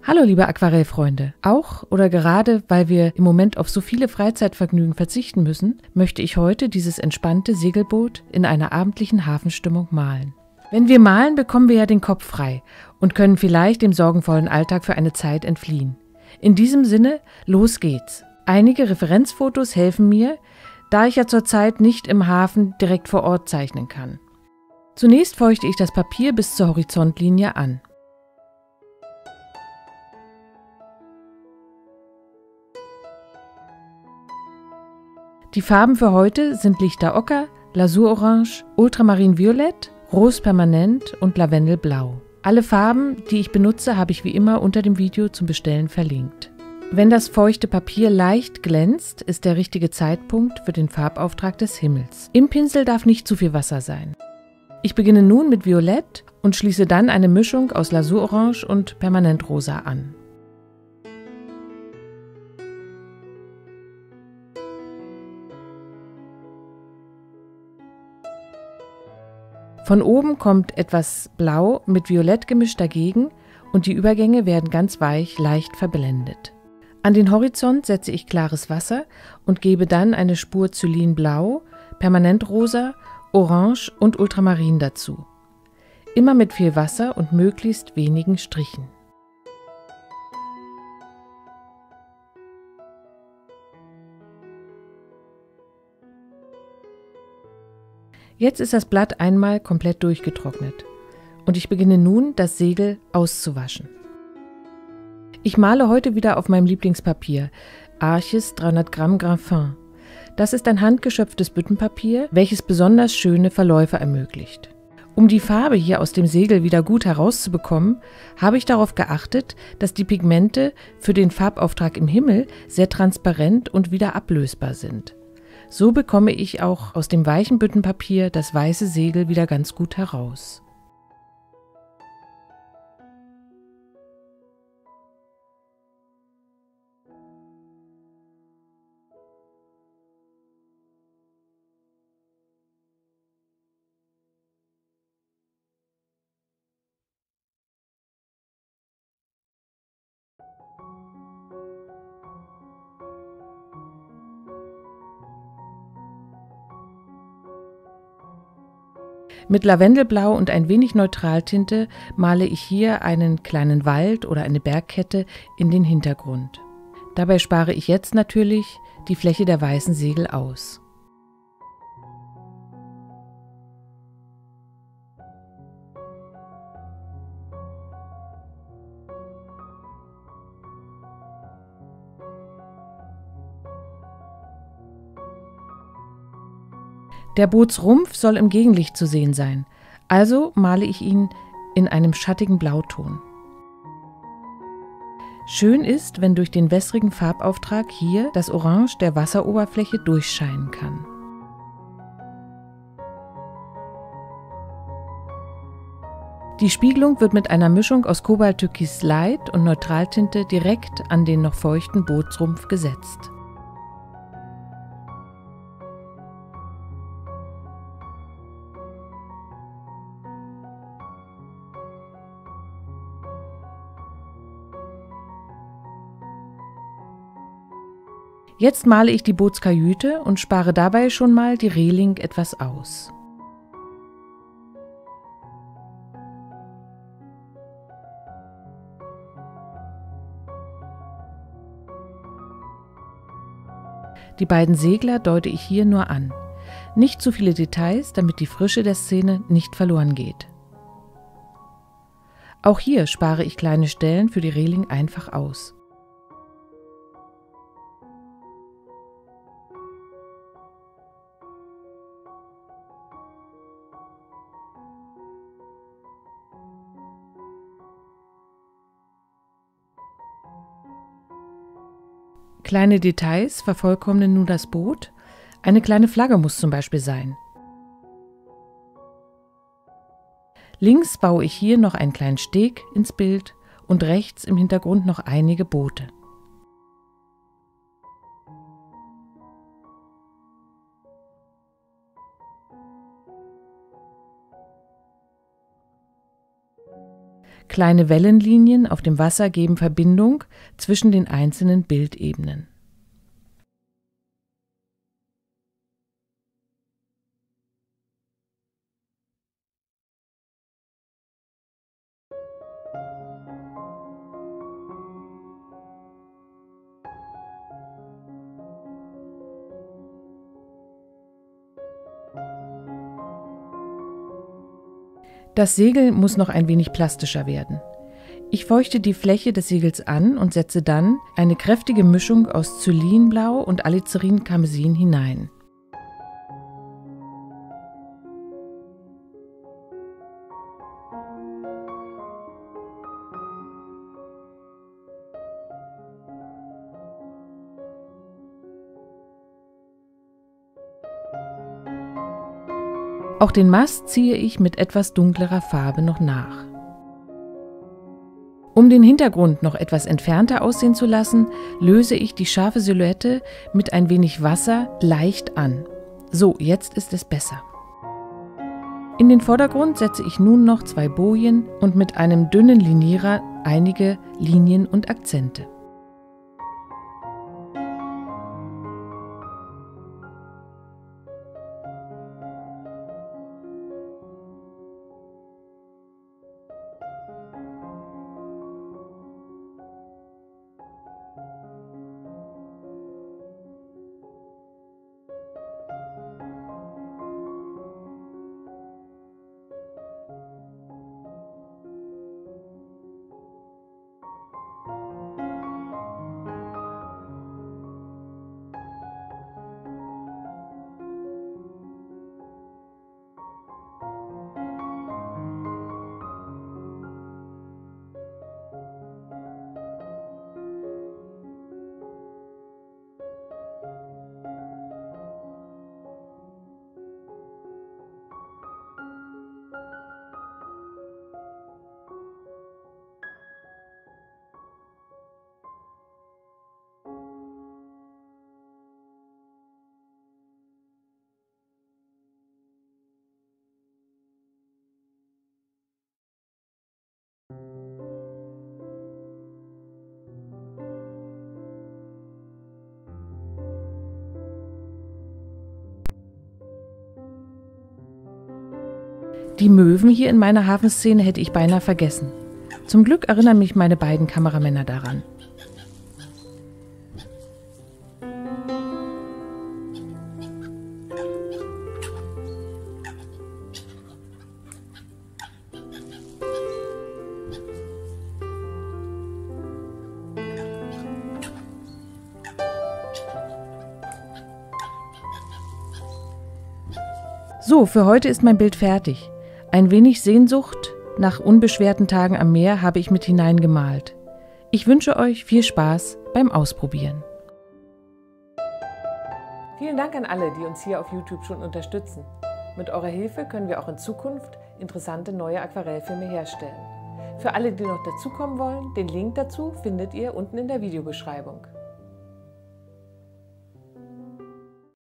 Hallo liebe Aquarellfreunde, auch oder gerade weil wir im Moment auf so viele Freizeitvergnügen verzichten müssen, möchte ich heute dieses entspannte Segelboot in einer abendlichen Hafenstimmung malen. Wenn wir malen, bekommen wir ja den Kopf frei und können vielleicht dem sorgenvollen Alltag für eine Zeit entfliehen. In diesem Sinne, los geht's. Einige Referenzfotos helfen mir, da ich ja zurzeit nicht im Hafen direkt vor Ort zeichnen kann. Zunächst feuchte ich das Papier bis zur Horizontlinie an. Die Farben für heute sind lichter Ocker, Lasurorange, Ultramarinviolett, Rose Permanent und Lavendelblau. Alle Farben, die ich benutze, habe ich wie immer unter dem Video zum Bestellen verlinkt. Wenn das feuchte Papier leicht glänzt, ist der richtige Zeitpunkt für den Farbauftrag des Himmels. Im Pinsel darf nicht zu viel Wasser sein. Ich beginne nun mit Violett und schließe dann eine Mischung aus Lasurorange und Permanentrosa an. Von oben kommt etwas Blau mit Violett gemischt dagegen und die Übergänge werden ganz weich, leicht verblendet. An den Horizont setze ich klares Wasser und gebe dann eine Spur Zylinblau, Permanentrosa, Orange und Ultramarin dazu. Immer mit viel Wasser und möglichst wenigen Strichen. Jetzt ist das Blatt einmal komplett durchgetrocknet und ich beginne nun, das Segel auszuwaschen. Ich male heute wieder auf meinem Lieblingspapier, Arches 300 Gramm Graphin. Das ist ein handgeschöpftes Büttenpapier, welches besonders schöne Verläufe ermöglicht. Um die Farbe hier aus dem Segel wieder gut herauszubekommen, habe ich darauf geachtet, dass die Pigmente für den Farbauftrag im Himmel sehr transparent und wieder ablösbar sind. So bekomme ich auch aus dem weichen Büttenpapier das weiße Segel wieder ganz gut heraus. Mit Lavendelblau und ein wenig Neutraltinte male ich hier einen kleinen Wald oder eine Bergkette in den Hintergrund. Dabei spare ich jetzt natürlich die Fläche der weißen Segel aus. Der Bootsrumpf soll im Gegenlicht zu sehen sein, also male ich ihn in einem schattigen Blauton. Schön ist, wenn durch den wässrigen Farbauftrag hier das Orange der Wasseroberfläche durchscheinen kann. Die Spiegelung wird mit einer Mischung aus Kobalt-Türkis Light und Neutraltinte direkt an den noch feuchten Bootsrumpf gesetzt. Jetzt male ich die Bootskajüte und spare dabei schon mal die Reling etwas aus. Die beiden Segler deute ich hier nur an. Nicht zu viele Details, damit die Frische der Szene nicht verloren geht. Auch hier spare ich kleine Stellen für die Reling einfach aus. Kleine Details vervollkommnen nun das Boot. Eine kleine Flagge muss zum Beispiel sein. Links baue ich hier noch einen kleinen Steg ins Bild und rechts im Hintergrund noch einige Boote. Kleine Wellenlinien auf dem Wasser geben Verbindung zwischen den einzelnen Bildebenen. Das Segel muss noch ein wenig plastischer werden. Ich feuchte die Fläche des Segels an und setze dann eine kräftige Mischung aus Xylinblau und Alizarin-Karmesin hinein. Auch den Mast ziehe ich mit etwas dunklerer Farbe noch nach. Um den Hintergrund noch etwas entfernter aussehen zu lassen, löse ich die scharfe Silhouette mit ein wenig Wasser leicht an. So, jetzt ist es besser. In den Vordergrund setze ich nun noch 2 Bojen und mit einem dünnen Linierer einige Linien und Akzente. Die Möwen hier in meiner Hafenszene hätte ich beinahe vergessen. Zum Glück erinnern mich meine beiden Kameramänner daran. So, für heute ist mein Bild fertig. Ein wenig Sehnsucht nach unbeschwerten Tagen am Meer habe ich mit hineingemalt. Ich wünsche euch viel Spaß beim Ausprobieren. Vielen Dank an alle, die uns hier auf YouTube schon unterstützen. Mit eurer Hilfe können wir auch in Zukunft interessante neue Aquarellfilme herstellen. Für alle, die noch dazukommen wollen, den Link dazu findet ihr unten in der Videobeschreibung.